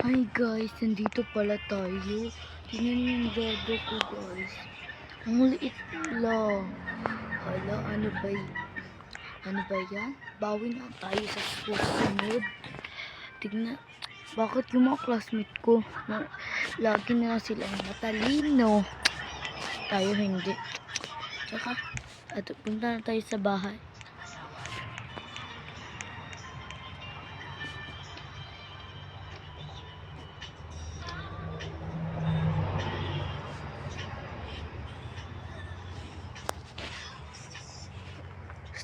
Hi guys, nandito pala tayo. Tingnan niyo yung dado ko guys. Ang liit lang. Hala, ano ba yan? Bawi na tayo sa susunod. Tingnan, bakit yung mga classmate ko, lagi na lang silang matalino. Tayo hindi. Tsaka, punta na tayo sa bahay.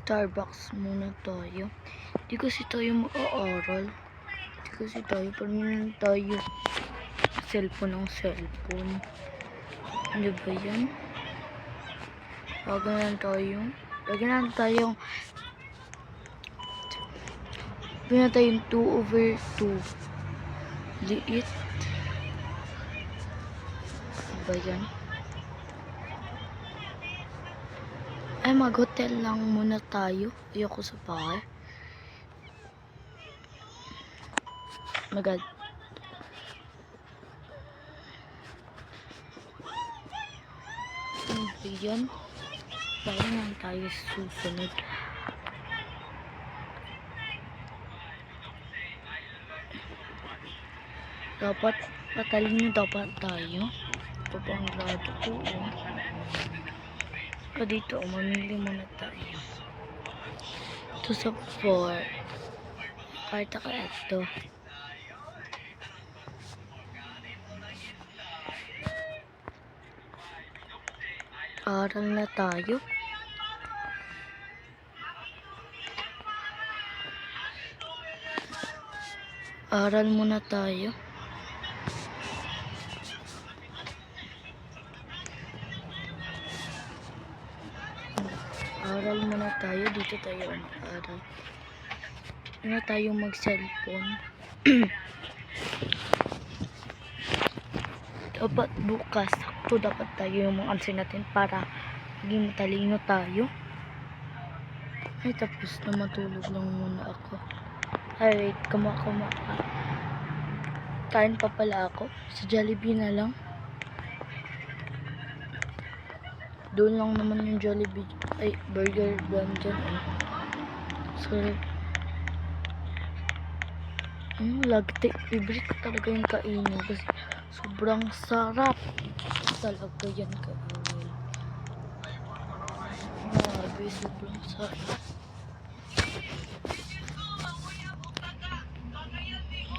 Starbucks muna tayo. Di kasi tayo mag-aaral. Di kasi tayo, parang tayo cellphone ng cellphone. Ano ba yan? Lagyan na tayong 2/2. Liit. Ano ba yan? Ay, mag-hotel lang muna tayo. Ayoko sa bahay. Magad. Ano ba yan? Bago lang tayo susunod. Dapat patalino dapat tayo. Ito pa ang grado ko. Dito, mamili muna tayo. Ito sa 4. Karta ka ito. Aral na tayo. Aral muna tayo. Aral muna tayo. Dito tayo mag-aral. Ano tayo mag-cellphone. Dapat bukas. Sakto dapat tayo yung mga answer natin para maging matalino tayo. Ay, tapos na matulog lang muna ako. Ay, wait. Kain pa pala ako. Sa Jollibee na lang. Doon lang naman yung Jollibee. Ay, burger brand dyan. Sorry. Lagi favorite ko talaga yung kainin. Kasi sobrang sarap. Talaga yan kainin. Grabe, sobrang sarap.